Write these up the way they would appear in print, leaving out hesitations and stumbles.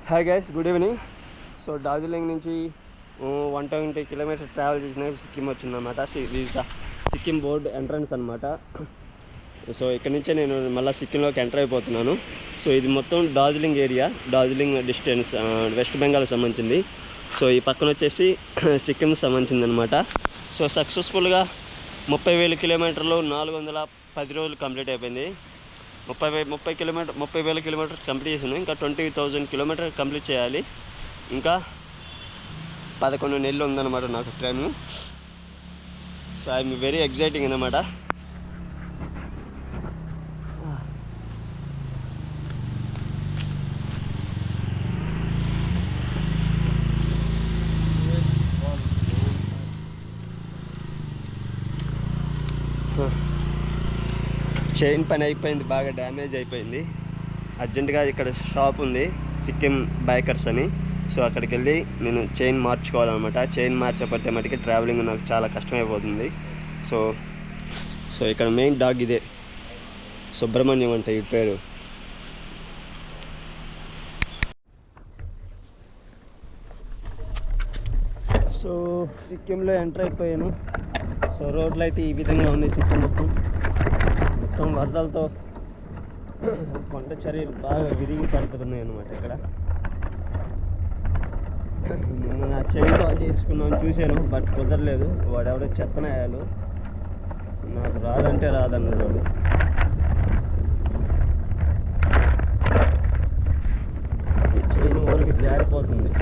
Hi guys, good evening. So Darjeeling నుంచి 120 kilometre travel చేసిన సిక్కిం వచ్చిందన్నమాట. Is the Sikkim board entrance అనమాట. సో ఇక్కడ నుంచే నేను మళ్ళీ సిక్కింలోకి ఎంటర్ అయిపోతున్నాను. సో ఇది మొత్తం డార్జిలింగ్ ఏరియా, డార్జిలింగ్ డిస్టెన్స్ వెస్ట్ బెంగాల్కి సంబంధించింది. సో ఈ పక్కన వచ్చేసి సిక్కింకి సంబంధించింది అనమాట. సో సక్సెస్ఫుల్గా 30,000 కిలోమీటర్లు 410 రోజులు కంప్లీట్ అయిపోయింది. 30,000 కిలోమీటర్ కంప్లీట్ చేసాను. ఇంకా 20,000 కిలోమీటర్ కంప్లీట్ చేయాలి. ఇంకా 11 నెలలు ఉందన్నమాట నాకు time. So I'm very exciting అన్నమాట. చైన్ పని అయిపోయింది, బాగా డ్యామేజ్ అయిపోయింది. అర్జెంటుగా ఇక్కడ షాప్ ఉంది సిక్కిం బైకర్స్ అని. సో అక్కడికి వెళ్ళి నేను చైన్ మార్చుకోవాలన్నమాట. చైన్ మార్చకపోతే మటుకి ట్రావెలింగ్ నాకు చాలా కష్టమైపోతుంది. సో ఇక్కడ మెయిన్ డాగ్ ఇదే, సుబ్రహ్మణ్యం అంటే ఈ పేరు. సో సిక్కింలో ఎంటర్ అయిపోయాను. సో రోడ్లు అయితే ఈ విధంగా ఉన్నాయి. సిక్కిం మొత్తం వరదలతో కొండ చర్యలు బాగా విరిగి పడుతున్నాయి అన్నమాట. ఇక్కడ నేను నా చైన్ బాగా చేసుకున్నాను, చూశాను, బట్ కుదరలేదు. వాడెవడో చెత్తనాయాలు, నాకు రాదంటే రాదన్నాడు వాడు. చైన్ ఊరికి జారిపోతుంది.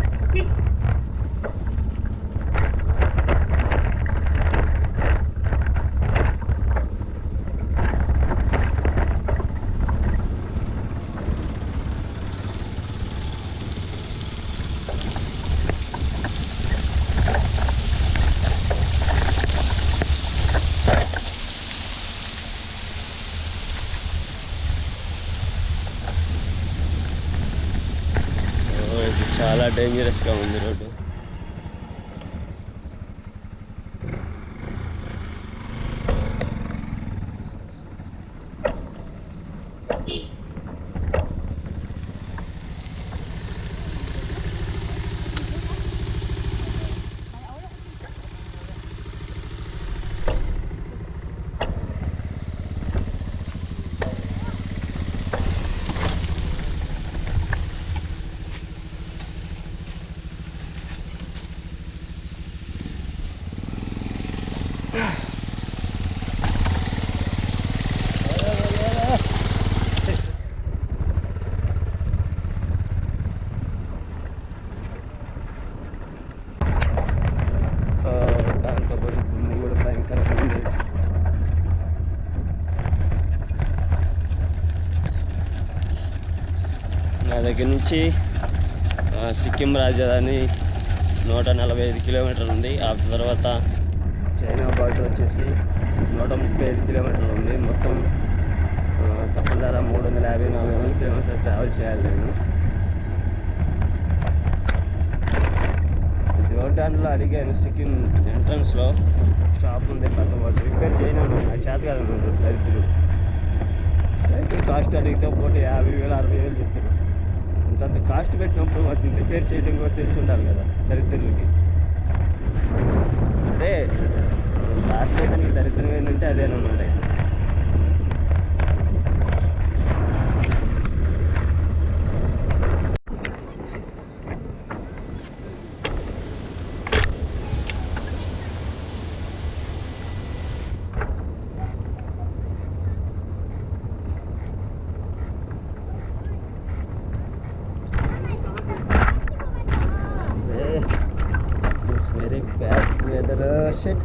చాలా డేంజరస్గా ఉంది రోడ్డు. నా దగ్గర నుంచి సిక్కిం రాజధాని 145 కిలోమీటర్లు ఉంది. ఆ తర్వాత చైనా బార్డర్ వచ్చేసి 135 కిలోమీటర్లు ఉంది. మొత్తం తప్పనిసరిగా 350-400 కిలోమీటర్లు ట్రావెల్ చేయాలి నేను. జోర్డాన్లో అడిగాను, సిక్కిం ఎంట్రన్స్లో షాప్ ఉంది, పక్క వాడు రిపేర్ చేయను, నాకు చేత కాదన్నారు దరిద్రులు. సైకిల్ కాస్ట్ అడిగితే పోటీ 50,000 60,000 చెప్తారు. అంత కాస్ట్ పెట్టినప్పుడు వాటిని రిపేర్ చేయడం కూడా తెలిసి ఉండాలి కదా దరిద్రులకి. అదే భారతదేశానికి దరిద్రం ఏంటంటే అదేనమాట. Very bad weather, shit.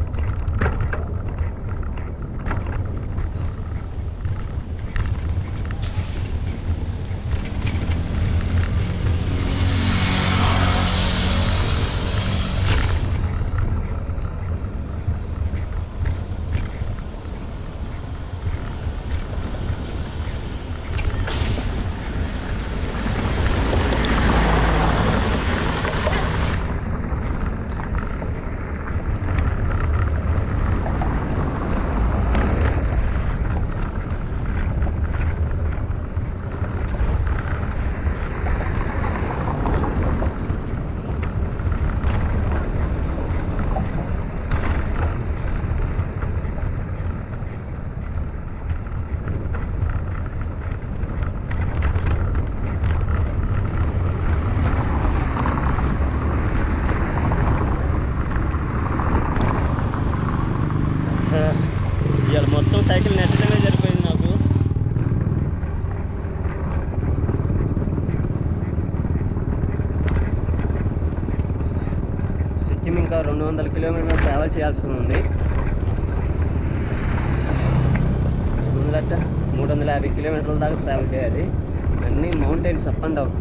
ఇంకా 200 కిలోమీటర్లు ట్రావెల్ చేయాల్సి ఉంది. 350 కిలోమీటర్ల దాకా ట్రావెల్ చేయాలి. అన్నీ మౌంటైన్స్ అప్ అండ్ డౌన్.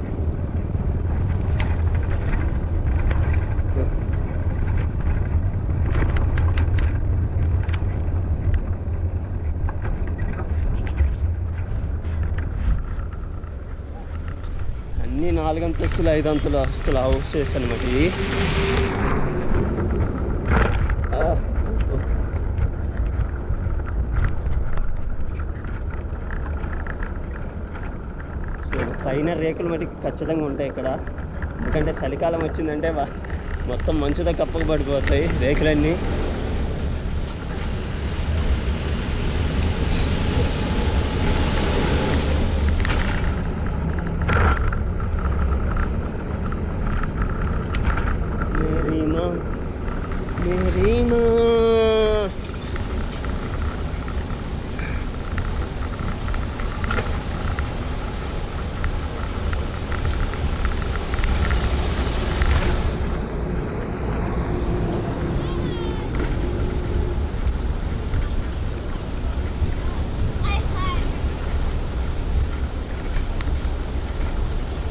అన్నీ 4 అంతస్తులు 5 అంతస్తుల హౌసెస్ అనమాట ఇవి. సో పైన రేకులు మటుకు ఖచ్చితంగా ఉంటాయి ఇక్కడ. ఎందుకంటే చలికాలం వచ్చిందంటే మొత్తం మంచుతో కప్పకు పడిపోతాయి రేకులన్నీ.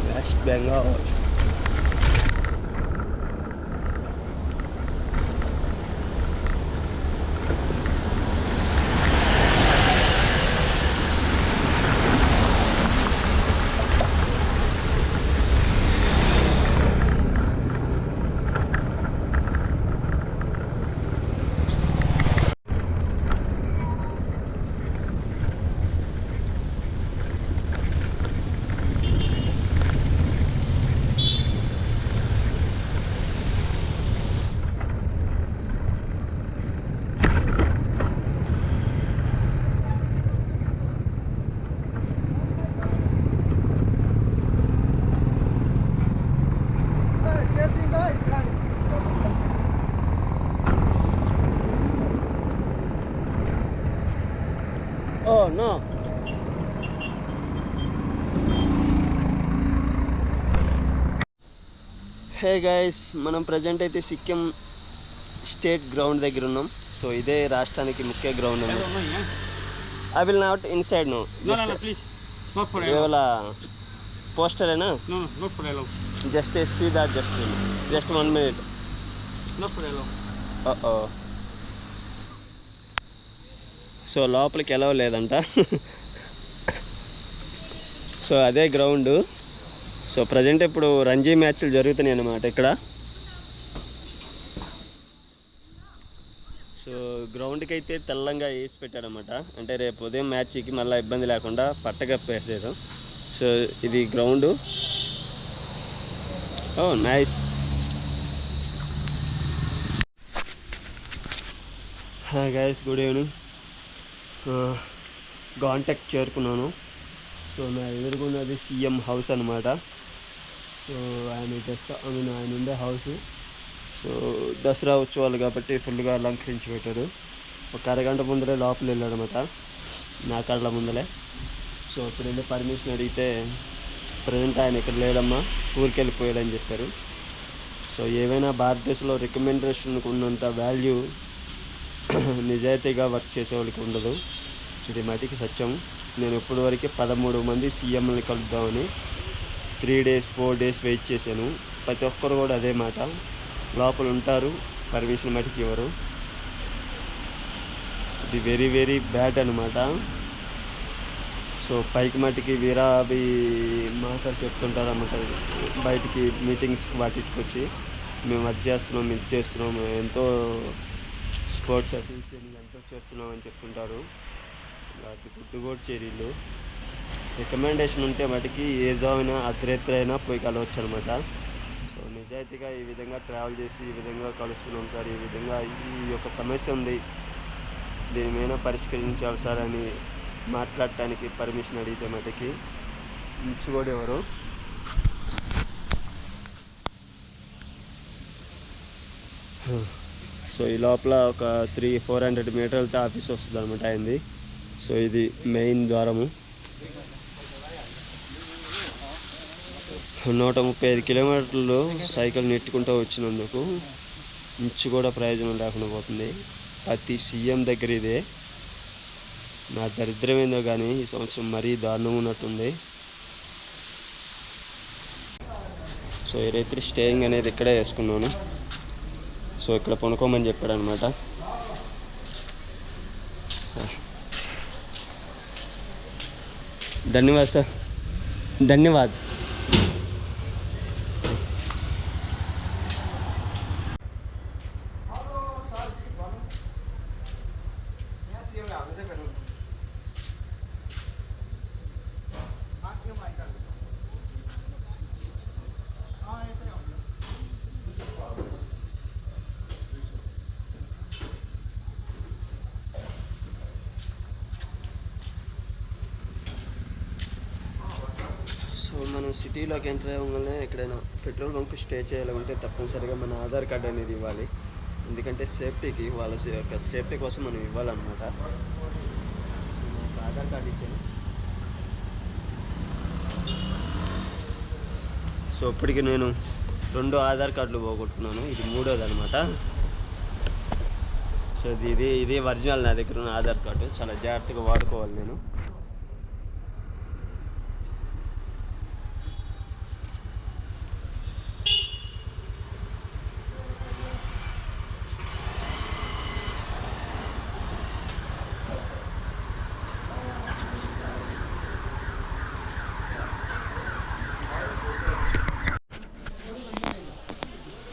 West Bengal. Oh no. Hey guys, మనం ప్రజెంట్ అయితే సిక్కిం స్టేట్ గ్రౌండ్ దగ్గర ఉన్నాం. సో ఇదే రాష్ట్రానికి ముఖ్య గ్రౌండ్ ఉంది. I will not inside no. కేవల పోస్టర్ ఏనా? Just see that, just 1 minute. So లోపలికి ఎలా లేదంట. సో అదే గ్రౌండ్. సో ప్రజెంట్ ఇప్పుడు రంజీ మ్యాచ్లు జరుగుతున్నాయి అన్నమాట ఇక్కడ. సో గ్రౌండ్కి అయితే తెల్లంగా వేసి పెట్టాడనమాట. అంటే రేపు ఉదయం మ్యాచ్కి మళ్ళీ ఇబ్బంది లేకుండా పట్టగప్పేసారు. సో ఇది ground. Oh nice. Guys, good evening. Gangtok చేరుకున్నాను. సో నా ఎదుర్కొన్నది సీఎం హౌస్ అనమాట. సో ఆయన ఉండే హౌస్. సో దసరా ఉత్సవాలు కాబట్టి ఫుల్గా అలంకరించి పెట్టారు. ఒక అరగంట ముందరే లోపల వెళ్ళాడనమాట, నా కళ్ళ ముందరే. సో ఇప్పుడు వెళ్ళి పర్మిషన్ అడిగితే ప్రజెంట్ ఆయన ఇక్కడ లేడమ్మా, ఊరికి వెళ్ళిపోయాడని చెప్పారు. సో ఏవైనా భారతదేశంలో రికమెండేషన్కు ఉన్నంత వాల్యూ నిజాయితీగా వర్క్ చేసే వాళ్ళకి ఉండదు. ఇది మటికి సత్యం. నేను ఇప్పటి వరకు 13 మంది సీఎంని కలుద్దామని 3 days 4 days వెయిట్ చేశాను. ప్రతి ఒక్కరు కూడా అదే మాట, లోపల ఉంటారు, పర్మిషన్ మటుకు ఇవ్వరు. ఇది వెరీ వెరీ బ్యాడ్ అనమాట. సో పైకి మటుకి వీరాభి మాటలు చెప్తుంటారు అన్నమాట. బయటికి మీటింగ్స్ వాటికి వచ్చి మేము అది చేస్తున్నాం, ఇది చేస్తున్నాం, ఎంతో స్పోర్ట్స్ అసోసియేషన్ ఎంతో చేస్తున్నాం అని చెప్తుంటారు. వాటి గుర్తుగోడు చర్యలు. రికమెండేషన్ ఉంటే మటుకి ఏ జాబ్ అర్ధరాత్రైనా పోయి కలవచ్చు అనమాట. సో నిజాయితీగా ఈ విధంగా ట్రావెల్ చేసి ఈ విధంగా కలుస్తున్నాం సార్, ఈ విధంగా ఈ యొక్క సమస్య ఉంది, దీని మీద పరిష్కరించాలి సార్ అని మాట్లాడటానికి పర్మిషన్ అడిగితే మటుకి ఇచ్చుకోడు ఎవరు. సో ఈ లోపల ఒక 300-400 మీటర్లతో ఆఫీస్ వస్తుంది అనమాట అయింది. సో ఇది మెయిన్ ద్వారము. 135 కిలోమీటర్లు సైకిల్ నెట్టుకుంటూ వచ్చినందుకు ఇంచు కూడా ప్రయోజనం లేకుండా పోతుంది. ప్రతి సీఎం దగ్గర ఇదే. నా దరిద్రం ఏందో కానీ ఈ సంవత్సరం మరీ దారుణంగా ఉన్నట్టుంది. సో ఈ రాత్రి స్టేయింగ్ అనేది ఇక్కడే వేసుకున్నాను. సో ఇక్కడ పనుకోమని చెప్పాడు అనమాట. ధన్యవాద్ సార్, ధన్యవాద్. సో మనం సిటీలోకి ఎంటర్ అవ్వగానే ఎక్కడైనా పెట్రోల్ బంక్ స్టే చేయాలంటే తప్పనిసరిగా మన ఆధార్ కార్డ్ అనేది ఇవ్వాలి. ఎందుకంటే సేఫ్టీకి, వాళ్ళ యొక్క సేఫ్టీ కోసం మనం ఇవ్వాలన్నమాట. నాకు ఆధార్ కార్డ్ ఇచ్చాను. సో ఇప్పటికి నేను 2 ఆధార్ కార్డులు పోగొట్టుకున్నాను. ఇది 3వది అనమాట. సో ఇది ఒరిజినల్ నా దగ్గర ఉన్న ఆధార్ కార్డు. చాలా జాగ్రత్తగా వాడుకోవాలి నేను.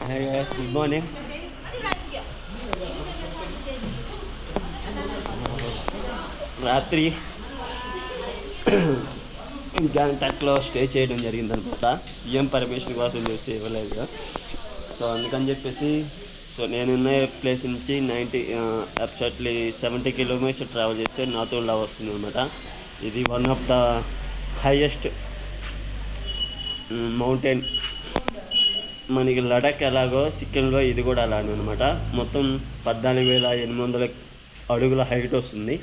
Hi guys, good morning. రాత్రి గ్యాంగ్టాక్లో స్టే చేయడం జరిగిందనమాట. సీఎం పర్మిషన్ కోసం చేసి ఇవ్వలేదు. సో అందుకని చెప్పేసి నేనున్న ప్లేస్ నుంచి 70 కిలోమీటర్స్ ట్రావెల్ చేస్తే నాతోలా వస్తుంది అనమాట. ఇది one of the highest mountain. మనకి లడాక్ ఎలాగో సిక్కింలో ఇది కూడా అలానే అనమాట. మొత్తం 14,800 అడుగుల హైట్ వస్తుంది.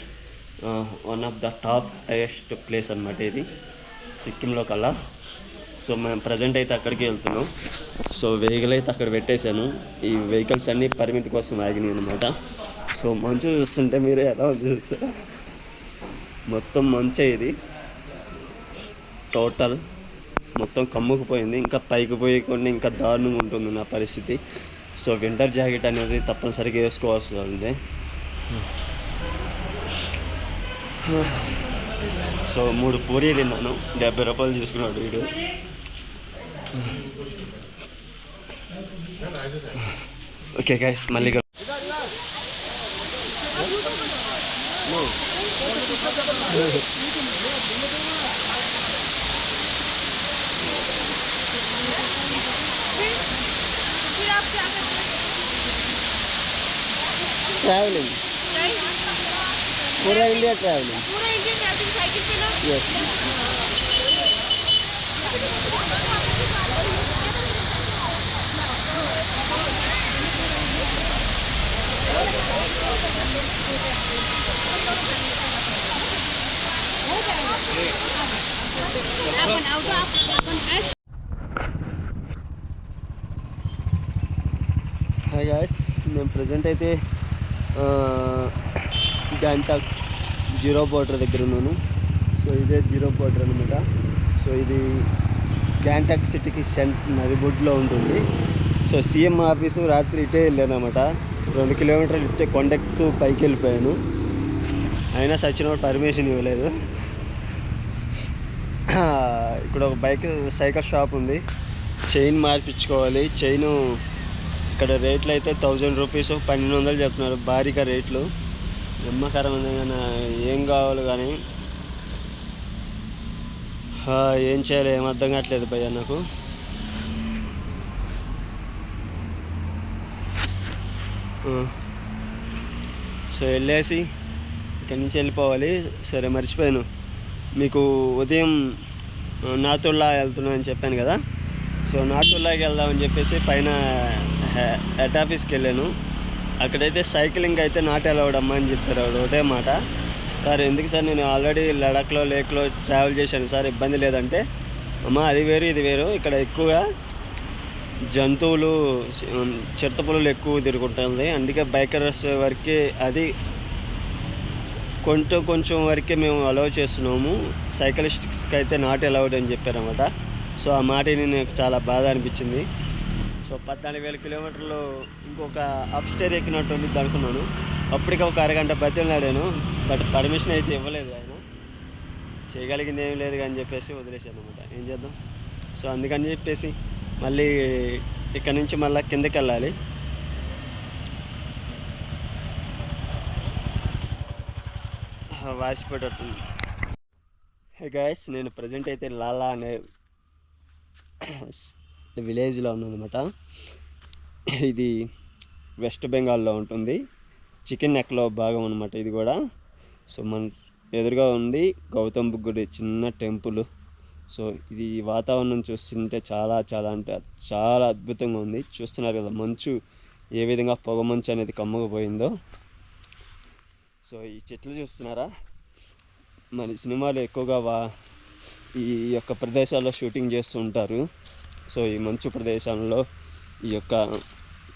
One of the top highest place అనమాట ఇది సిక్కింలో కల్లా. సో మేము ప్రజెంట్ అయితే అక్కడికి వెళ్తున్నాం. సో వెహికల్ అయితే అక్కడ పెట్టేశాను. ఈ వెహికల్స్ అన్నీ పర్మిట్ కోసం ఆగినాయి అనమాట. సో మంచు చూస్తుంటే మీరు ఎలా చూస్తారు, మొత్తం మంచే ఇది. టోటల్ మొత్తం కమ్ముకుపోయింది. ఇంకా పైకి పోయకుండా ఇంకా దారుణంగా ఉంటుంది నా పరిస్థితి. సో వింటర్ జాకెట్ అనేది తప్పనిసరిగా వేసుకోవాల్సి ఉంది. సో 3 పూరీ తిన్నాను. 70 రూపాయలు తీసుకున్నాడు వీడు. ఓకే గైస్, మళ్ళీ ट्रैवलिंग पूरा इंडिया ट्रैवलिंग साइकिल पे ना. यस. हाय गाइस, मैं प्रेजेंट అయితే గ్యాంగ్టాక్ జీరో బోర్డర్ దగ్గర ఉన్నాను. సో ఇదే జీరో బోర్డర్ అనమాట. సో ఇది గ్యాంగ్టాక్ సిటీకి నదిబొడ్డులో ఉంటుంది. సో సీఎం ఆఫీసు రాత్రి ఇటే వెళ్ళాను అనమాట. 2 కిలోమీటర్లు ఇట్టే కొండెక్తూ పైకి వెళ్ళిపోయాను. అయినా సచ్చినప్పుడు పర్మిషన్ ఇవ్వలేదు. ఇక్కడ ఒక సైకిల్ షాప్ ఉంది. చైన్ మార్పించుకోవాలి. చైను ఇక్కడ రేట్లు అయితే 1000 రూపీస్, 1200 చెప్తున్నారు. భారీగా రేట్లు. నమ్మకరమైన ఏం కావాలి కానీ ఏం చేయాలి ఏం అర్థం కావట్లేదు భయ్యా నాకు. సో వెళ్ళేసి ఇక్కడి నుంచి వెళ్ళిపోవాలి. సరే మర్చిపోయాను, మీకు ఉదయం నాతుల్లా వెళ్తున్నా అని చెప్పాను కదా. సో నాతుల్లాకి వెళ్దామని చెప్పేసి పైన హెడ్ ఆఫీస్కి వెళ్ళాను. అక్కడైతే సైక్లింగ్ అయితే నాట్ అలౌడ్ అమ్మా అని చెప్పారు. ఒకటే మాట, సార్ ఎందుకు సార్, నేను ఆల్రెడీ లడాఖ్లో లేక్లో ట్రావెల్ చేశాను సార్, ఇబ్బంది లేదంటే, అమ్మ అది వేరు ఇది వేరు, ఇక్కడ ఎక్కువగా జంతువులు చిరుతపులులు ఎక్కువ తిరుగుతుంది. అందుకే బైకర్స్ వరకే అది కొంచెం వరకే మేము అలౌ చేస్తున్నాము. సైకిలిస్ట్స్కి అయితే నాట్ అలౌడ్ అని చెప్పారన్నమాట. సో ఆ మాటని నాకు చాలా బాధ అనిపించింది. సో 14,000 కిలోమీటర్లు ఇంకొక అప్ స్టేర్ ఎక్కినట్టు ఉంది అనుకున్నాను. అప్పటికి ఒక అరగంట బతిలాడాను, బట్ పర్మిషన్ అయితే ఇవ్వలేదు ఆయన. చేయగలిగింది ఏం లేదు అని చెప్పేసి వదిలేశాను అనమాట. ఏం చేద్దాం. సో అందుకని చెప్పేసి మళ్ళీ ఇక్కడ నుంచి మళ్ళీ కిందకి వెళ్ళాలి. వాసిపోయేటట్టుంది. హే గాయస్, నేను ప్రజెంట్ అయితే లాలా అనే విలేజ్లో ఉన్నాను అనమాట. ఇది వెస్ట్ బెంగాల్లో ఉంటుంది. చికెన్ నెక్లో భాగం అనమాట ఇది కూడా. సో మన ఎదురుగా ఉంది గౌతమ్ బుద్ధుడి చిన్న టెంపుల్. సో ఇది వాతావరణం చూస్తుంటే చాలా అంటే చాలా అద్భుతంగా ఉంది. చూస్తున్నారు కదా మంచు ఏ విధంగా పొగ మంచు అనేది కమ్ముకుపోయిందో. సో ఈ చెట్లు చూస్తున్నారా, మన సినిమాలు ఎక్కువగా ఈ యొక్క ప్రదేశాల్లో షూటింగ్ చేస్తూ ఉంటారు. సో ఈ మంచు ప్రదేశాల్లో ఈ యొక్క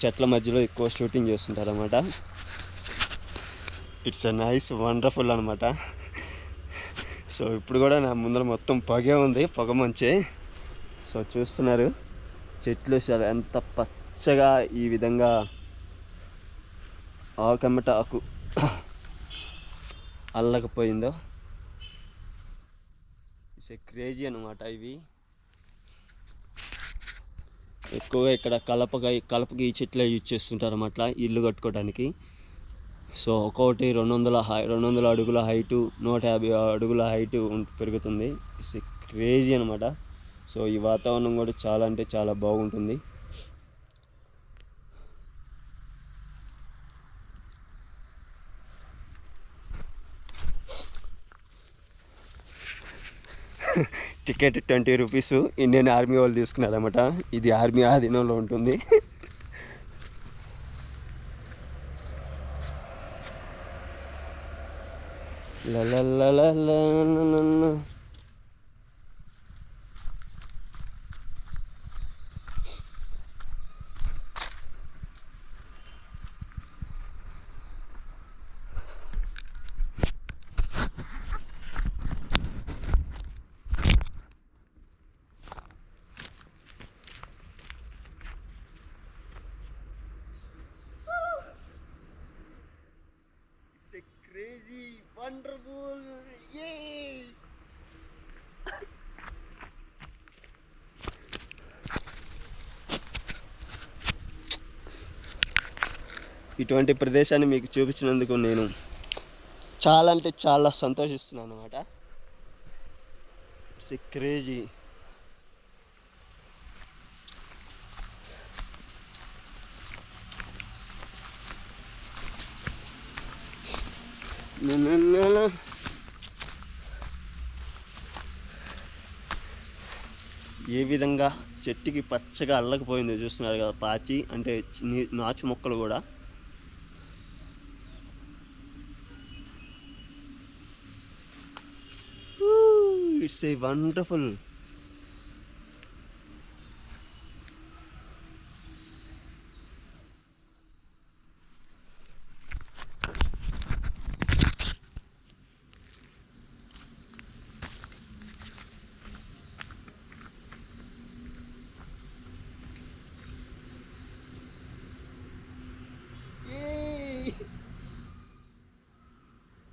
చెట్ల మధ్యలో ఎక్కువ షూటింగ్ చేస్తుంటారు అన్నమాట. ఇట్స్ ఎ నైస్ వండర్ఫుల్ అనమాట. సో ఇప్పుడు కూడా నా ముందర మొత్తం పొగే ఉంది, పొగ మంచే. సో చూస్తున్నారు చెట్లు ఎంత పచ్చగా ఈ విధంగా ఆకమ్మట ఆకు అల్లకపోయిందో. ఇట్స్ ఏ క్రేజీ అనమాట. ఇవి ఎక్కువగా ఇక్కడ కలపకి ఈ చెట్లే యూజ్ చేస్తుంటారు అన్నమాట ఇల్లు కట్టుకోవడానికి. సో ఒక్కొక్కటి 200 అడుగుల హైటు, 150 అడుగుల హైటు పెరుగుతుంది. ఇట్స్ క్రేజీ అనమాట. సో ఈ వాతావరణం కూడా చాలా అంటే చాలా బాగుంటుంది. టికెట్ 20 రూపీస్ ఇండియన్ ఆర్మీ వాళ్ళు తీసుకున్నారన్నమాట. ఇది ఆర్మీ ఆధీనంలో ఉంటుంది. Crazy, wonderful, yay! ఇటువంటి ప్రదేశాన్ని మీకు చూపించినందుకు నేను చాలా అంటే చాలా సంతోషిస్తున్నాను అన్నమాట. It's crazy. ఏ విధంగా చెట్టుకి పచ్చగా అల్లకపోయిందో చూస్తున్నారు కదా, పాచి అంటే నాచు మొక్కలు కూడా. It's a wonderful.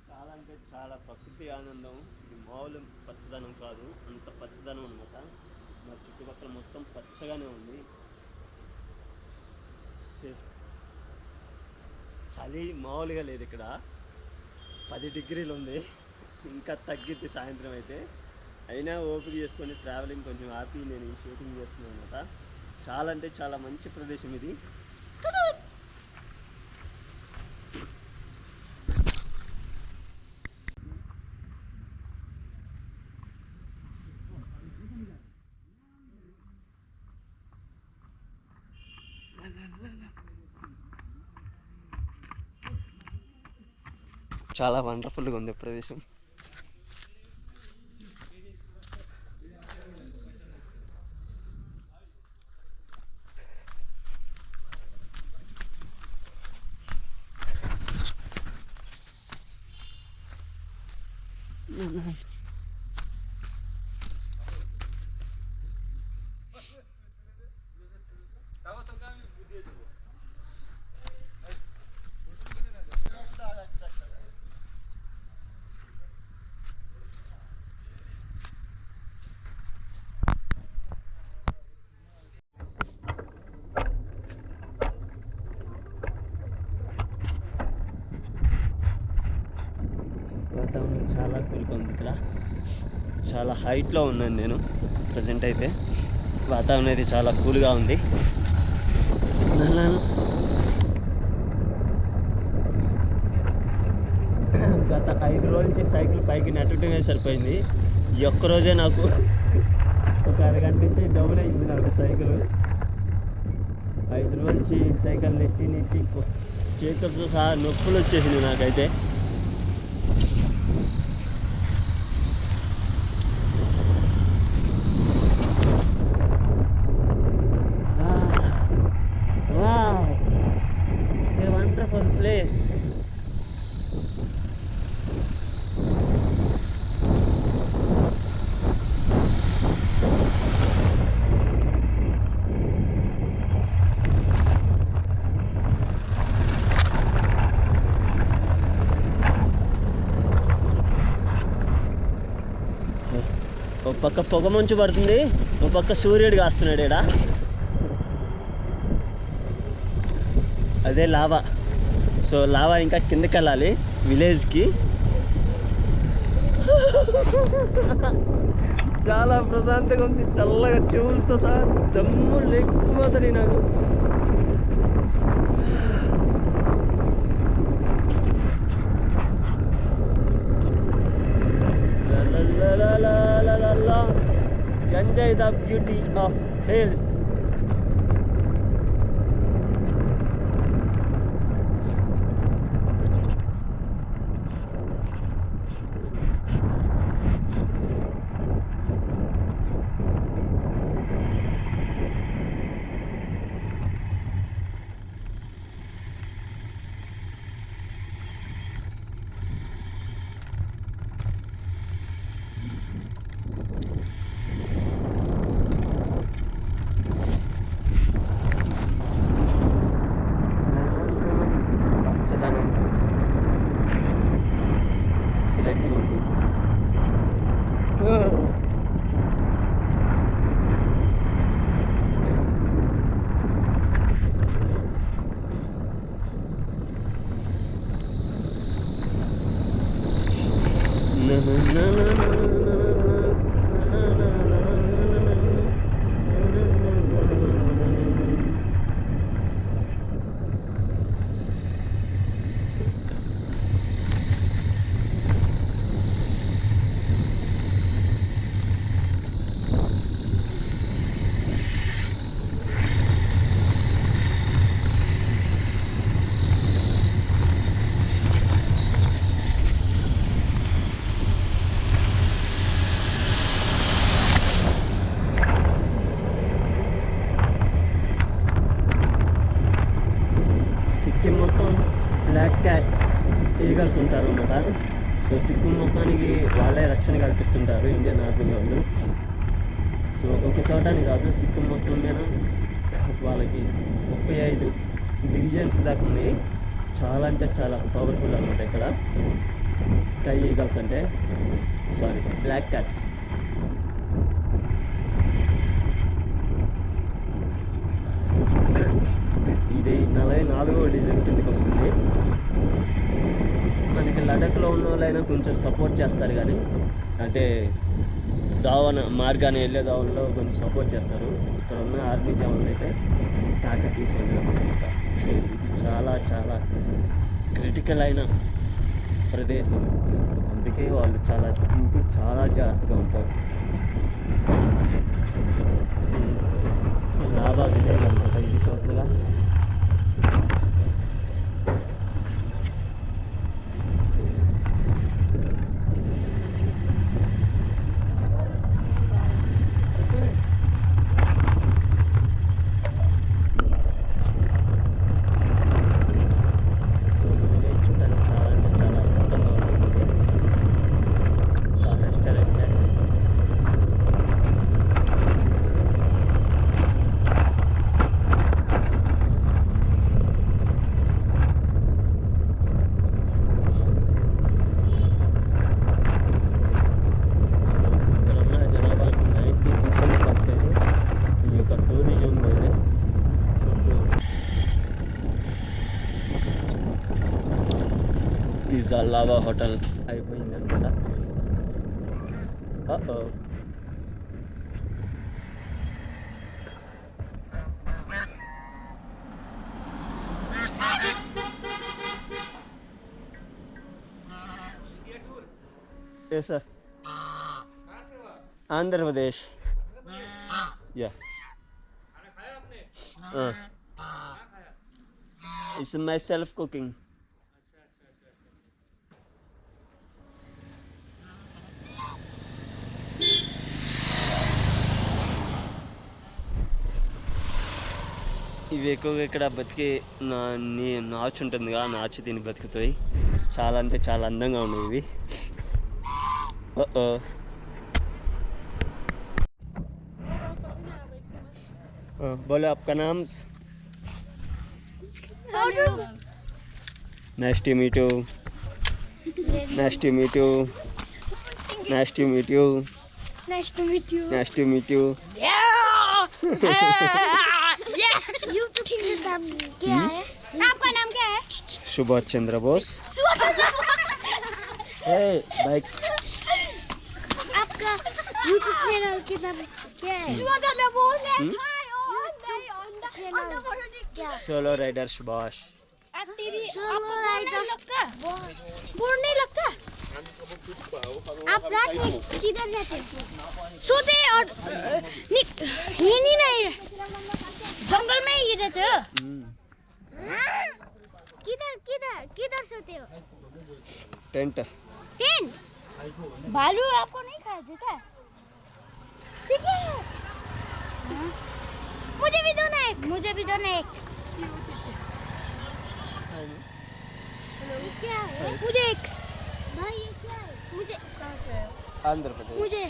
చాలా అంటే చాలా ప్రకృతి ఆనందం. ఇది మామూలు పచ్చదనం కాదు, అంత పచ్చదనం అనమాట. మా చుట్టుపక్కల మొత్తం పచ్చగానే ఉంది. చలి మామూలుగా లేదు ఇక్కడ. 10 డిగ్రీలు ఉంది. ఇంకా తగ్గిద్ది సాయంత్రం అయితే. అయినా ఓపిక చేసుకొని ట్రావెలింగ్ కొంచెం ఆపి నేను ఈ షూటింగ్ చేస్తున్నాను అనమాట. చాలా అంటే చాలా మంచి ప్రదేశం ఇది. చాలా వండర్ఫుల్గా ఉంది ప్రదేశం. వాతావరణం చాలా కూల్గా ఉంది ఇక్కడ. చాలా హైట్లో ఉన్నాను నేను ప్రజెంట్ అయితే. వాతావరణం అయితే చాలా కూల్గా ఉంది. గత 5 రోజుల నుంచి సైకిల్ పైకి నెట్టడమే సరిపోయింది. ఈ ఒక్కరోజే నాకు ఒక అరగంట నుంచి డబుల్ అయింది నాకు సైకిల్. 5 రోజుల నుంచి సైకిల్ నెట్టి చేతులతో సహా నొప్పులు వచ్చేసింది నాకైతే. It's a wonderful place. ఒక పక్క పొగ మంచు పడుతుంది, ఒక పక్క సూర్యుడు కాస్తున్నాడు ఈడ. అదే లావా. సో లావా ఇంకా కిందకి వెళ్ళాలి విలేజ్కి. చాలా ప్రశాంతంగా ఉంది, చల్లగా చెవులతో సహా దమ్ము లేకపోతుంది నాకు. Enjoy the beauty of hills. Black cat eagles ఉంటారు అన్నమాట. సో సిక్కిం మొత్తానికి వాళ్ళే రక్షణ కల్పిస్తుంటారు ఇండియన్ ఆర్మీ వాళ్ళు. సో ఒక చోటని కాదు, సిక్కిం మొత్తం మీద వాళ్ళకి 35 డివిజన్స్ దాకా ఉన్నాయి. చాలా అంటే చాలా పవర్ఫుల్ అనమాట ఇక్కడ స్కై ఈగల్స్ అంటే, సారీ బ్లాక్ క్యాట్స్. ఇది 44వ డివిజన్ కిందకి వస్తుంది. మనకి లడఖ్లో ఉన్న వాళ్ళైనా కొంచెం సపోర్ట్ చేస్తారు, కానీ అంటే దావన మార్గాన్ని వెళ్ళే దావనలో కొంచెం సపోర్ట్ చేస్తారు. ఇక్కడ ఉన్న ఆర్మీ జవాన్లు అయితే కాకతీస్ అనమాట. సో ఇది చాలా చాలా క్రిటికల్ అయిన ప్రదేశం, అందుకే వాళ్ళు చాలా జాగ్రత్తగా ఉంటారు. లాభా విలేజ్ అనమాట ఇది టోటల్గా. ద లావా హోటల్ అయిపోయింది అనమాట. సార్ ఆంధ్రప్రదేశ్. या इट्स माई सेल्फ कुकिंग. ఇవి ఎక్కువగా ఇక్కడ బతికి నాచు ఉంటుందిగా, నాచు తిని బతుకుతాయి. చాలా అంటే చాలా అందంగా ఉన్నాయి ఇవి. बोलो आपका नाम. Nice to meet you. Nice to meet you. Nice to meet you. Nice to meet you. Nice to meet you. YouTube का नाम क्या है? आपका नाम क्या है? सुभाष चंद्र बोस. बाइक. आपका YouTube चैनल का नाम क्या है? Subhash Chandra Bose. Solo rider Subhash. Solo rider bore नहीं लगता? आप रात में किधर जाते हैं? सोते और नहीं जंगल में ही रहते हो? किधर किधर किधर सोते हो? टेंट. टेंट भालू आपको नहीं खा देता? ठीक है, मुझे भी दो ना एक. क्या है? मुझे एक. भाई ये क्या है? मुझे कहाँ से है? आंध्र प्रदेश. मुझे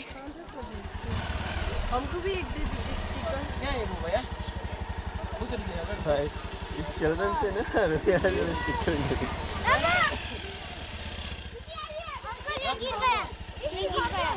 हमको भी एक दे दीजिए चिकन. क्या है वो भैया? भाई इस चिल्ड्रन से ना स्टिकर अंकल ये गिर गया. भाई ये क्या है?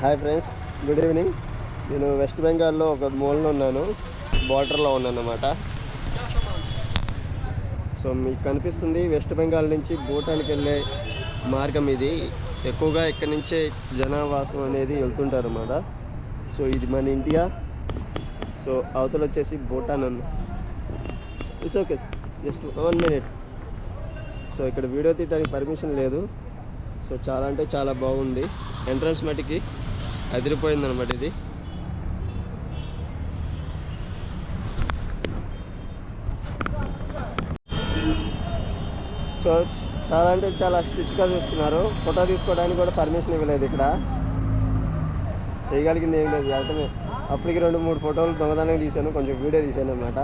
Hi friends, good evening. నేను వెస్ట్ బెంగాల్లో ఒక మూలలో ఉన్నాను, బార్డర్లో ఉన్నాను అన్నమాట. సో మీకు కనిపిస్తుంది వెస్ట్ బెంగాల్ నుంచి భూటాన్కి వెళ్ళే మార్గం ఇది. ఎక్కువగా ఇక్కడి నుంచే జనావాసం అనేది వెళ్తుంటారు అన్నమాట. సో ఇది మన ఇండియా. సో అవతల వచ్చేసి భూటాన్ అన్న. It's okay, just 1 minute. So ఇక్కడ వీడియో తీయడానికి పర్మిషన్ లేదు. సో చాలా అంటే చాలా బాగుంది. ఎంట్రన్స్ మటుకి అదిరిపోయింది అనమాట ఇది. సో చాలా అంటే చాలా స్ట్రిక్ట్గా చూస్తున్నారు. ఫోటో తీసుకోవడానికి కూడా పర్మిషన్ ఇవ్వలేదు ఇక్కడ. చేయగలిగింది ఏం లేదు, అర్థమే. అప్పటికి 2-3 ఫోటోలు దొంగతనంగా తీశాను, కొంచెం వీడియో తీశాను అన్నమాట.